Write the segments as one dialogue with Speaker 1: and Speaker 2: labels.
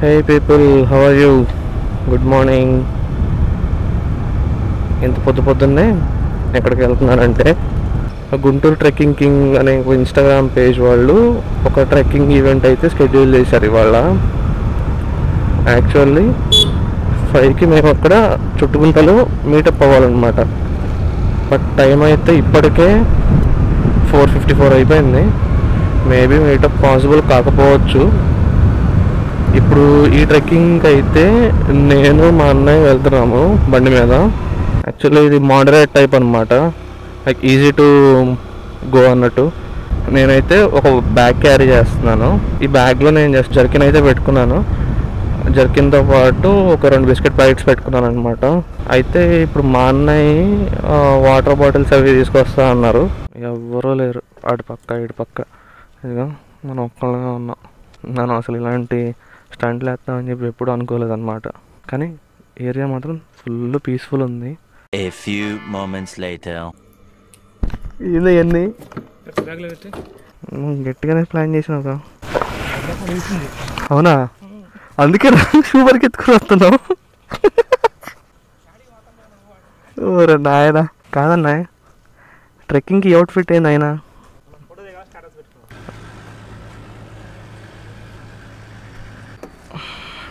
Speaker 1: Hey people, how are you? Good morning. ఇంత పొద్దున్నే ఎక్కడికి వెళ్తున్నానంటే గుంటూరు ట్రెక్కింగ్ కింగ్ అనే ఇన్స్టాగ్రామ్ పేజ్ వాళ్ళు ఒక ట్రెక్కింగ్ ఈవెంట్ అయితే షెడ్యూల్ చేశారు ఇవాళ. యాక్చువల్లీ 5కి మేము అక్కడ చుట్టుగుంటలో మీటప్ అవ్వాలన్నమాట. బట్ టైం అయితే ఇప్పటికే 4:54 అయిపోయింది. మేబీ మీటప్ పాసిబుల్ కాకపోవచ్చు. ఇప్పుడు ఈ ట్రెక్కింగ్కి అయితే నేను మా అన్నయ్య వెళ్తున్నాము బండి మీద. యాక్చువల్లీ ఇది మోడరేట్ టైప్ అనమాట, లైక్ ఈజీ టు గో అన్నట్టు. నేనైతే ఒక బ్యాగ్ క్యారీ చేస్తున్నాను. ఈ బ్యాగ్లో నేను జస్ట్ జర్కిన్ అయితే పెట్టుకున్నాను. జర్కిన్తో పాటు ఒక 2 బిస్కెట్ ప్యాకెట్స్ పెట్టుకున్నాను అనమాట. అయితే ఇప్పుడు మా అన్నయ్య వాటర్ బాటిల్స్ అవి తీసుకొస్తా అన్నారు. ఎవ్వరూ లేరు అటు పక్క ఇటు పక్క. ఇదిగా మనం ఒక్కళ్ళగా ఉన్నాం. నేను అసలు ఇలాంటి స్టంట్లు వేస్తామని చెప్పి ఎప్పుడు అనుకోలేదు అనమాట. కానీ ఏరియా మాత్రం ఫుల్ పీస్ఫుల్ ఉంది.
Speaker 2: A few moments later.
Speaker 1: ఇది ఎన్ని గట్టిగానే ప్లాన్ చేసినావు. అవునా? అందుకే సూపర్కి ఎత్తుకుని వస్తున్నావు. ఓరే నాయనా. కాదన్నా, ట్రెక్కింగ్కి అవుట్ఫిట్ ఏంది అయినా?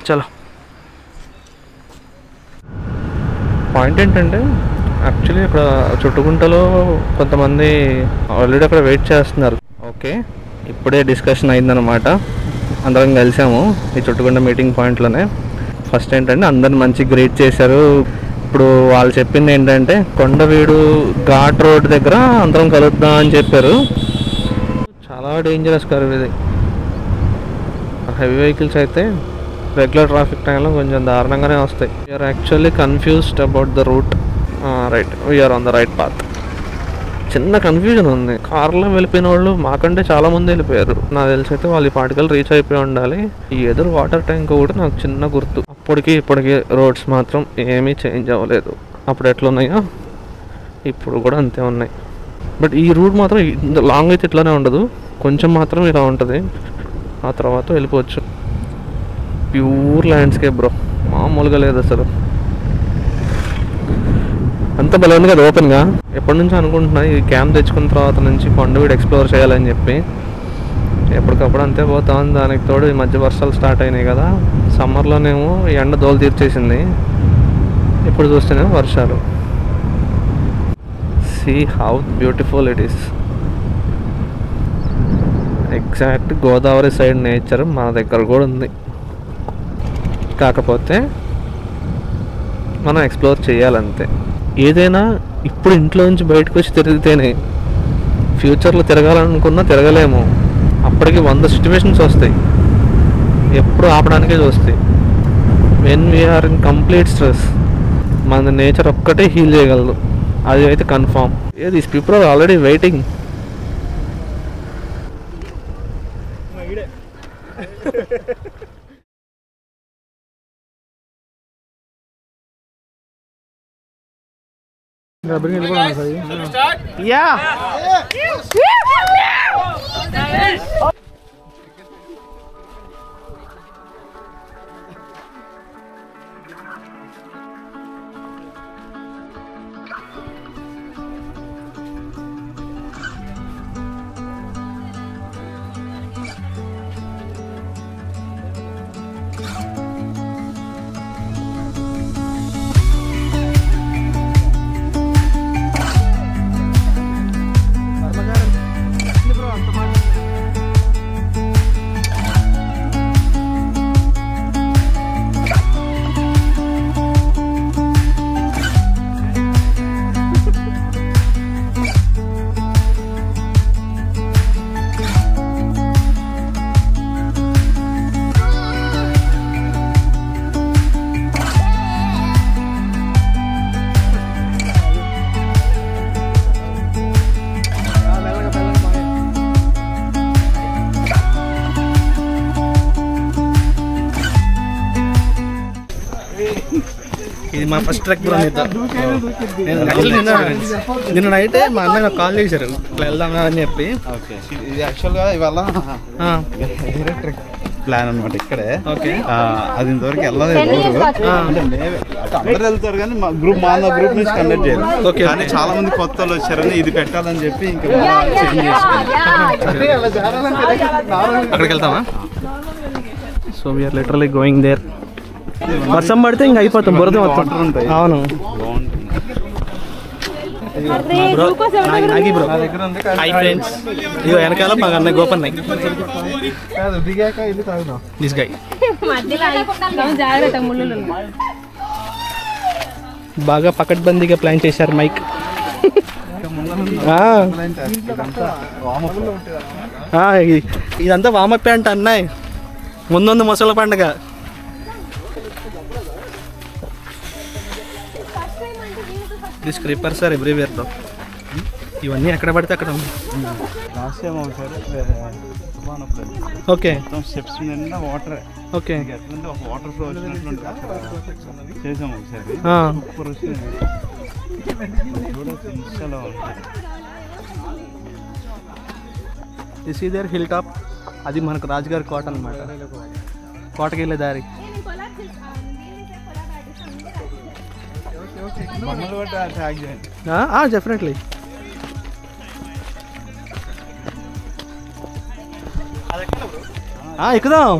Speaker 1: చలో. పాయింట్ ఏంటంటే యాక్చువల్లీ ఇక్కడ చుట్టుగుంటలో కొంతమంది ఆల్రెడీ అక్కడ వెయిట్ చేస్తున్నారు. ఓకే, ఇప్పుడే డిస్కషన్ అయిందనమాట. అందరం కలిసాము ఈ చుట్టుగుంట మీటింగ్ పాయింట్లోనే. ఫస్ట్ ఏంటంటే అందరిని మంచి గ్రేట్ చేశారు. ఇప్పుడు వాళ్ళు చెప్పింది ఏంటంటే కొండవీడు ఘాట్ రోడ్ దగ్గర అందరం కలుద్దాం అని చెప్పారు. చాలా డేంజరస్ కర్వ్ ఇది. హెవీ వెహికల్స్ అయితే రెగ్యులర్ ట్రాఫిక్ టైంలో కొంచెం దారుణంగానే వస్తాయి. We're actually confused about the route. Right, we're on the right path. చిన్న కన్ఫ్యూజన్ ఉంది. కార్లో వెళ్ళిపోయిన వాళ్ళు మాకంటే చాలామంది వెళ్ళిపోయారు. నాకు తెలిసి అయితే వాళ్ళు ఈ పార్టికల్ రీచ్ అయిపోయి ఉండాలి. ఈ ఎదురు వాటర్ ట్యాంక్ కూడా నాకు చిన్న గుర్తు. ఇప్పటికీ రోడ్స్ మాత్రం ఏమీ చేంజ్ అవ్వలేదు. అప్పుడు ఎట్లున్నాయో ఇప్పుడు కూడా అంతే ఉన్నాయి. బట్ ఈ రూట్ మాత్రం ఇంత లాంగ్ అయితే ఇట్లానే ఉండదు, కొంచెం మాత్రం ఇలా ఉంటుంది. ఆ తర్వాత వెళ్ళిపోవచ్చు. ప్యూర్ ల్యాండ్స్కేప్ బ్రో, మామూలుగా లేదు అసలు. అంత భలే ఉంది కదా ఓపెన్గా. ఎప్పటి నుంచో అనుకుంటున్నా ఈ క్యాంప్ తెచ్చుకున్న తర్వాత నుంచి కొండవీడు ఎక్స్ప్లోర్ చేయాలని చెప్పి. ఎప్పటికప్పుడు అంతే పోతాం. దానికి తోడు ఈ మధ్య వర్షాలు స్టార్ట్ అయినాయి కదా. సమ్మర్లోనేమో ఎండ దోలు తీర్చేసింది, ఇప్పుడు చూస్తేనేమో వర్షాలు. See how beautiful it is. Exact Godavari side nature మన దగ్గర కూడా ఉంది. కాకపోతే మనం ఎక్స్ప్లోర్ చేయాలంతే. ఏదైనా ఇప్పుడు ఇంట్లో నుంచి బయటకు వచ్చి తిరిగితేనే, ఫ్యూచర్లో తిరగాలనుకున్నా తిరగలేము. అప్పటికి 100 సిచ్యువేషన్స్ వస్తాయి, ఎప్పుడు ఆపడానికే చూస్తాయి. When we're in complete stress మన నేచర్ ఒక్కటే హీల్ చేయగలదు, అది అయితే confirm. These people are already waiting. Yeah. ఇది మా ఫస్ట్ ట్రెక్ బ్రో. నిన్న నైట్ మా అన్నయ్య నాకు కాల్ చేశారు ఇట్లా వెళ్దామా అని చెప్పి. ఇది యాక్చువల్గా ఇవాళ ట్రెక్
Speaker 3: ప్లాన్ అనమాట ఇక్కడే.
Speaker 1: ఓకే.
Speaker 3: అది ఇంతవరకు వెళ్ళలేదు అందరు వెళ్తారు కానీ మా గ్రూప్ నుంచి కండక్ట్ చేయాలి.
Speaker 1: ఓకే.
Speaker 3: కానీ చాలా మంది కొత్త వాళ్ళు వచ్చారని ఇది పెట్టాలని చెప్పి ఇంకా
Speaker 1: అక్కడికి వెళ్తామా? So we're literally going there. వర్షం పడితే ఇంకా అయిపోతాం, బురద మొత్తం. అవును. Bro Nagi bro hi friends. ఇగో వెనకాల మా అన్న గోపన్నయ్. దిస్ గై బాగా పకడ్బందీగా ప్లాన్ చేశారు మైక్. ఇదంతా వామప్ అంట అన్నాయ్. ముందు ముసల పండుగ. This creepers are everywhere bro. ఇవన్నీ ఎక్కడ పడితే అక్కడ ఉంది. ఓకే.
Speaker 3: స్టెప్స్ నిండా వాటర్.
Speaker 1: ఓకే.
Speaker 3: ఒక వాటర్ ఫ్లో వచ్చినటువంటి చేసాము ఒకసారి.
Speaker 1: This is their hill top. అది మనకు రాజుగారి కోట అనమాట. కోటకి వెళ్ళే దారి. డెఫినెట్లీ. ఎక్కుదాం.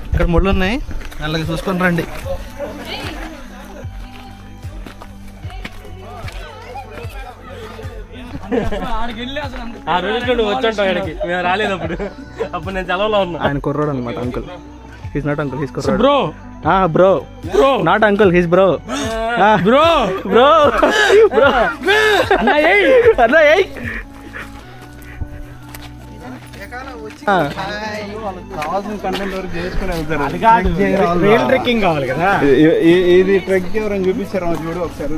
Speaker 1: ఇక్కడ ముళ్ళు ఉన్నాయి, అలాగే చూసుకొని రండి.
Speaker 4: రాలేదప్పుడు అప్పుడు నేను సెలవులో ఉన్నా.
Speaker 1: ఆయన కుర్రోడు అనమాట. Uncle. He's not uncle, he's కుర్రోడు. Bro bro not uncle, he's bro. Bro bro bro అన్న
Speaker 3: కావాల్సిన కంటెంట్ వరకు చేసుకుని వెళ్తారు.
Speaker 4: ట్రెక్కింగ్ కావాలి కదా.
Speaker 3: ఇది ట్రెక్ ఎవరైనా చూపించారు చూడు ఒకసారి.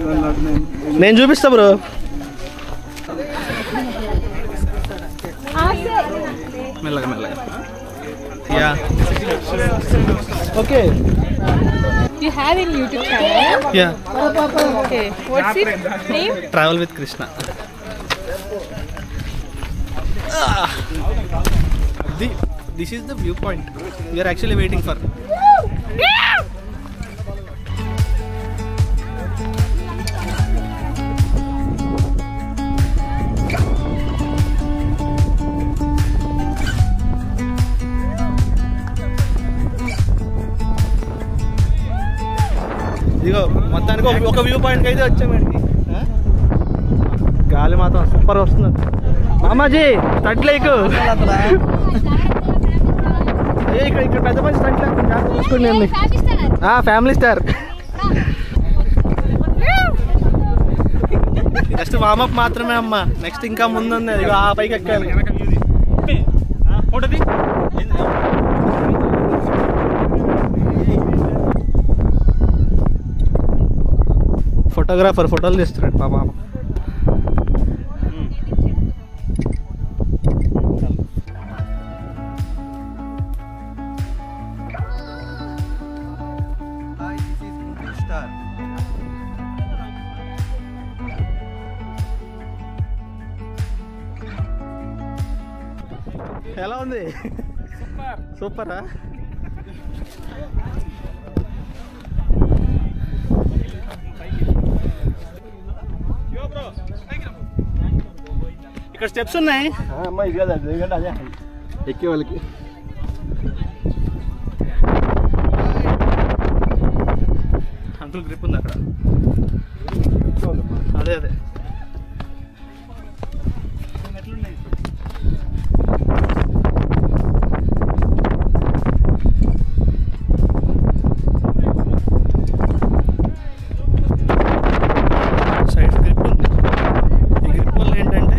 Speaker 1: నేను చూపిస్తా బ్రో. మెల్లగా మెల్లగా. Yeah okay.
Speaker 5: You have a YouTube channel?
Speaker 1: Yeah.
Speaker 5: Okay. What's it name?
Speaker 1: Travel with Krishna. This is the viewpoint we are actually waiting for. ఇదిగో మొత్తానికి ఒక వ్యూ పాయింట్కి అయితే వచ్చామండి. గాలి మాత్రం సూపర్ వస్తుంది. మామాజీ స్టంట్ లేకు. అయ్యో ఇక్కడ పెద్ద మంచి స్టంట్ లేకుండా జాగ్రత్త చూసుకోండి. Family star. జస్ట్ వామప్ మాత్రమే అమ్మా. నెక్స్ట్ ఇంకా ముందుంది. ఇక ఆ పైకి ఎక్కాలి. ఫోటోగ్రాఫర్ ఫోటోలు తీస్తున్నాడు మా మామ. ఎలా ఉంది? సూపరా? ఇక్కడ స్టెప్స్ ఉన్నాయి.
Speaker 3: ఎక్కే వాళ్ళకి
Speaker 1: అంకుల్ గ్రిప్ ఉంది అక్కడ. అదే అదే సైడ్ గ్రిప్ ఉంది. ఈ గ్రిప్ వల్ల ఏంటంటే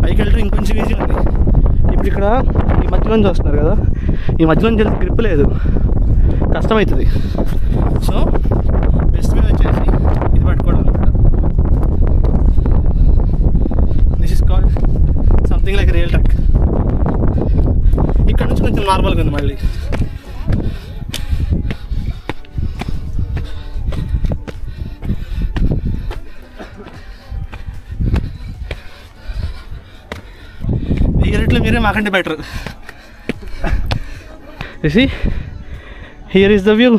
Speaker 1: పైకి వెళ్ళడం ఇంకొంచెం ఈజీ ఉంది. ఇప్పుడు ఇక్కడ ఈ మధ్య నుంచి వస్తున్నారు కదా, ఈ మధ్య నుంచి వెళ్తే గ్రిప్ లేదు, కష్టమవుతుంది. సో బెస్ట్ వే వచ్చేసి ఇది పట్టుకోవడం అనమాట. This is called something like real truck. ఇక్కడ నుంచి కొంచెం నార్మల్గా ఉంది మళ్ళీ. మీరే మాకంటే better. You see, here is the view.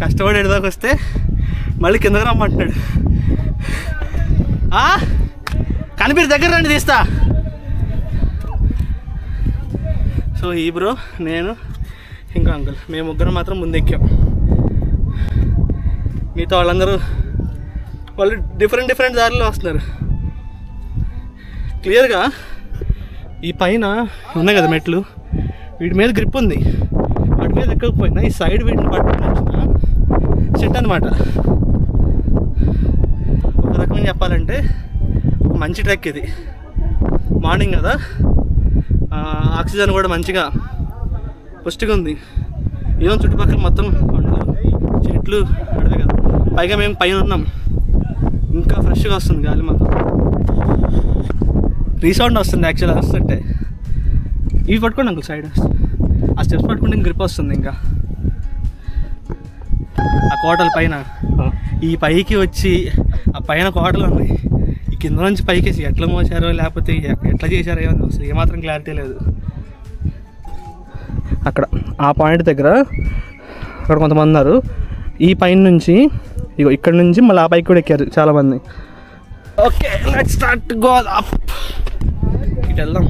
Speaker 1: కష్టపడి ఎడదాకా వస్తే మళ్ళీ కిందకి రమ్మంటున్నాడు. కానీ మీరు దగ్గర రండి తీస్తా. సో ఈ బ్రో, నేను, ఇంకా అంకుల్, మేము ముగ్గురం మాత్రం ముందెక్కాం. మిగతా వాళ్ళందరూ వాళ్ళు డిఫరెంట్ దారిలో వస్తున్నారు. క్లియర్గా ఈ పైన ఉన్నాయి కదా మెట్లు, వీటి మీద గ్రిప్ ఉంది. వాటి మీద ఎక్కకపోయినా ఈ సైడ్ వీటిని పట్టుకుని వచ్చిన సెట్ అనమాట. ఒక రకంగా చెప్పాలంటే ఒక మంచి ట్రెక్ ఇది. మార్నింగ్ కదా, ఆక్సిజన్ కూడా మంచిగా పుష్టిగా ఉంది. ఏమో చుట్టుపక్కల మొత్తం కొండలు, చెట్లు, అడవి కదా. పైగా మేము పైన ఉన్నాం, ఇంకా ఫ్రెష్గా వస్తుంది గాలి. మాకు రీసౌండ్ వస్తుంది యాక్చువల్గా వస్తుంటే. ఇవి పట్టుకోండి అంకుల్, సైడ్ ఆ స్టెప్స్ పట్టుకుంటే గ్రిప్ వస్తుంది. ఇంకా ఆ కోటల పైన ఈ పైకి వచ్చి ఆ పైన కోటలు ఉన్నాయి, ఈ కింద నుంచి పైకి ఎట్లా మోసారో లేకపోతే ఎట్లా చేశారో ఏమో అసలు ఏమాత్రం క్లారిటీ లేదు. అక్కడ ఆ పాయింట్ దగ్గర అక్కడ కొంతమంది ఉన్నారు. ఈ పైన నుంచి ఇగో ఇక్కడ నుంచి మళ్ళీ ఆ పైకి కూడా ఎక్కారు చాలామంది. Okay, let's start go up. ఇటు వెళ్దాం.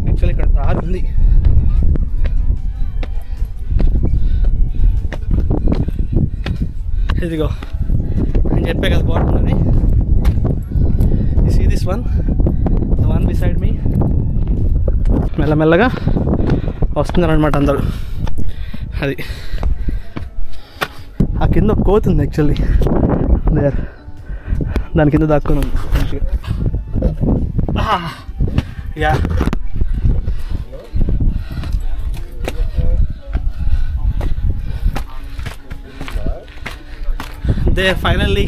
Speaker 1: యాక్చువల్లీ ఇక్కడ దారి ఉంది. ఇదిగో నేను చెప్పే కదా బాగుంటుందని. See this one, the one beside me. మెల్లమెల్లగా వస్తున్నారనమాట అందరూ. అది ఆ కింద ఒక కోతి ఉంది యాక్చువల్లీ, దేర్ దాని కింద దాక్కుని ఉంది మంచిగా. యా దే ఫైనల్లీ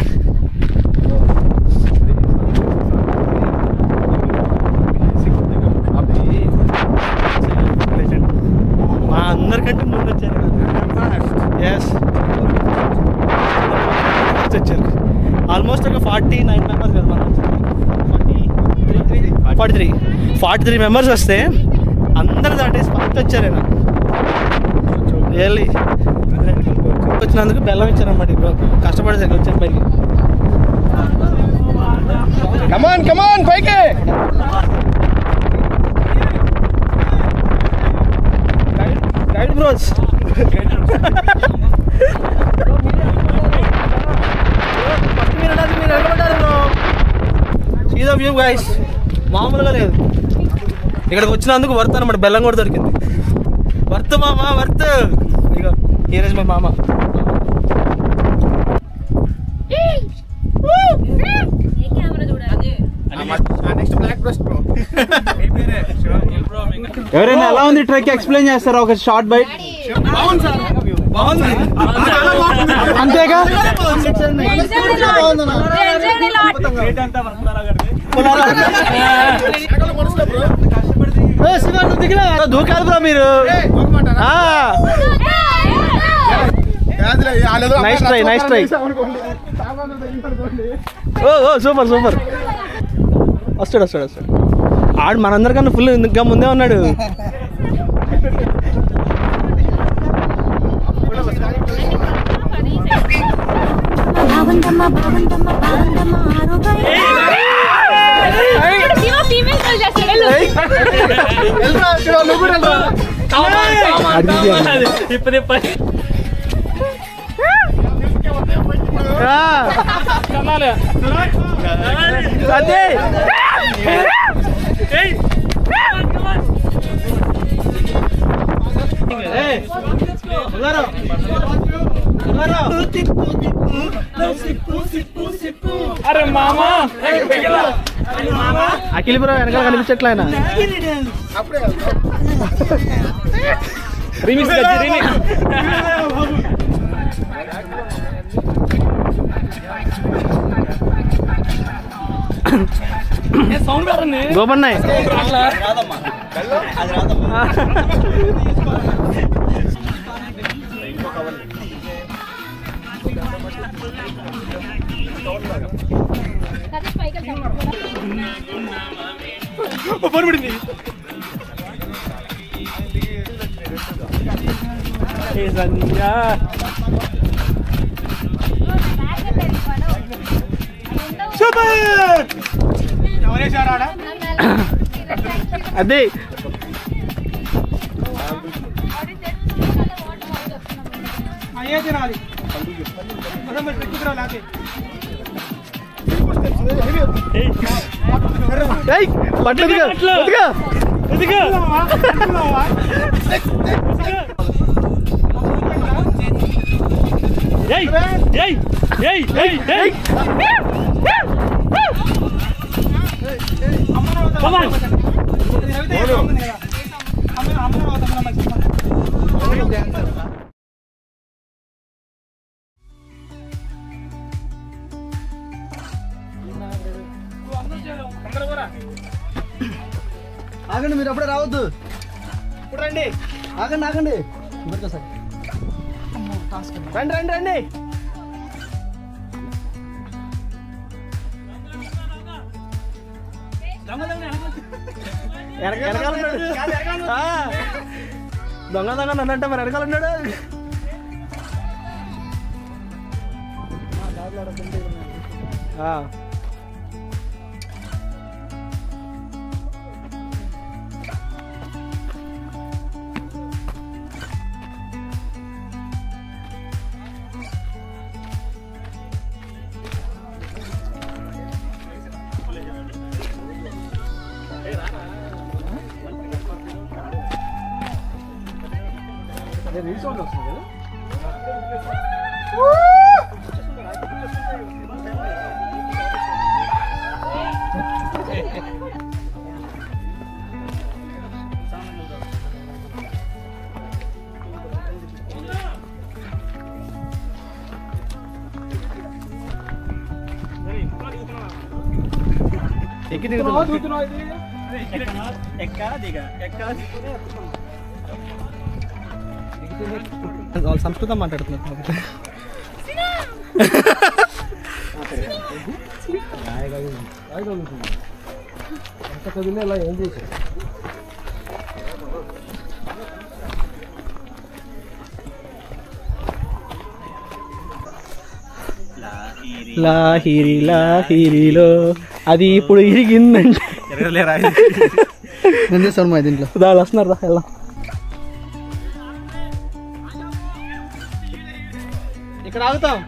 Speaker 1: మా అందరికంటే ముందు వచ్చారు. ఎస్, వచ్చారు ఆల్మోస్ట్ ఒక 49 మెంబర్స్ కదా మనం. 43 మెంబర్స్ వస్తే అందరు దాటేసి ఫస్ట్ వచ్చారైనా. రియల్లీ వచ్చినందుకు బెల్లం ఇచ్చారన్నమాట. ఇప్పుడు కష్టపడి వచ్చాను పైకి. కమాన్ పైకి. Guide bros, see the view guys. మామూలుగా లేదు. ఇక్కడికి వచ్చినందుకు వర్త్ అనమాట. బెల్లం కూడా దొరికింది. వర్త్ మామ, వర్త్. ఇక హియర్ ఇస్ మై మామ. ఎవరైనా ఎలా ఉంది ట్రెక్ ఎక్స్ప్లెయిన్ చేస్తారా ఒక షార్ట్ బైట్? అంతేగా. దూకాలి బ్రో మీరు. Nice try. Oh super. వస్తాడు. ఆడు మనందరికన్నా ఫుల్ ఇంకా ముందే ఉన్నాడు. అరే మామా, అఖిల్ బ్రో వెనకాల కనిపించట్లే ఆయన. గోపన్నాయ్
Speaker 4: పడిపోయింది సంధ్యా ఎవరేసారా అదే అయ్యే తినాలి
Speaker 3: ఆగండి, మీరు అప్పుడే రావద్దు.
Speaker 4: ఇప్పుడు రండి,
Speaker 3: ఆగండి ఆగండి,
Speaker 4: రండి రండి రండి. దొంగ దొంగ నన్నంటే మరి వెనకాల ఉన్నాడు. వాళ్ళు సంస్కృతం మాట్లాడుతున్నారు. ఏం చేశారు? లాహిరి లాహిరిలో అది ఇప్పుడు ఇరిగిందంటే
Speaker 3: ఏం చేస్తాను మా దీంట్లో
Speaker 4: దాని వస్తున్నారు రా ఎలా ఇక్కడ ఆగుతాం.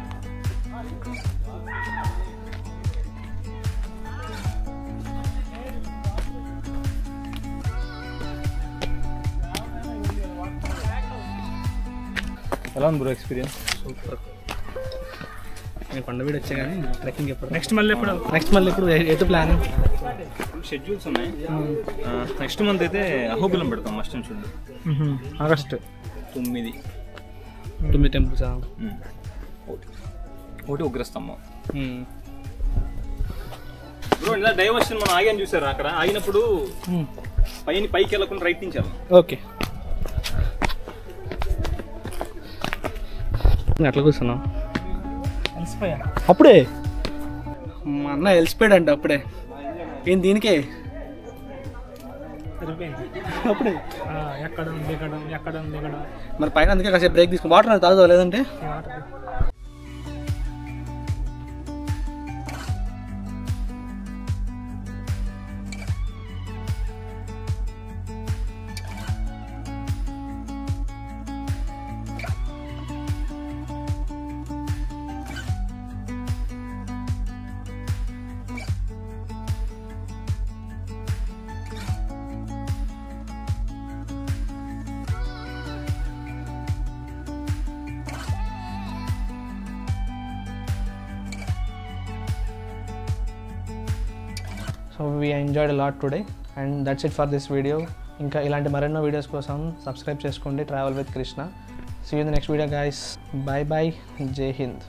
Speaker 1: ఎలా ఉంది బ్రో ఎక్స్పీరియన్స్? సూపర్. నేను కొండవీడు వచ్చా కానీ ట్రెక్కింగ్ ఎప్పుడు
Speaker 4: నెక్స్ట్ మళ్ళీ
Speaker 1: ఎప్పుడు ఎటు ప్లాన్?
Speaker 6: షెడ్యూల్స్ ఉన్నాయి. నెక్స్ట్ మంత్ అయితే అహోబిలం పెడతాం. Must and should
Speaker 1: August
Speaker 6: 9
Speaker 1: temples.
Speaker 6: ఒకటి ఉగ్రస్తంభం. బ్రో ఇలా డైవర్షన్ మనం ఆగాను చూసారా? అక్కడ ఆగినప్పుడు పైకి వెళ్ళకుండా రైట్ నుంచి వెళ్ళాం.
Speaker 1: ఓకే, అట్లా కూర్చున్నాం.
Speaker 4: అప్పుడే మా అన్న వెలిసిపోయాడు అంట. అప్పుడే ఏం దీనికే అప్పుడే ఎక్కడం మరి పైన అందుకే కాసేపు బ్రేక్ తీసుకుని వాటర్ తాగుతావు లేదంటే.
Speaker 1: So we enjoyed lot today and that's it for this video. ఇంకా ఇలాంటి మరెన్నో వీడియోస్ కోసం సబ్స్క్రైబ్ చేసుకోండి travel with Krishna. See you in the next video guys. Bye bye. జై హింద్.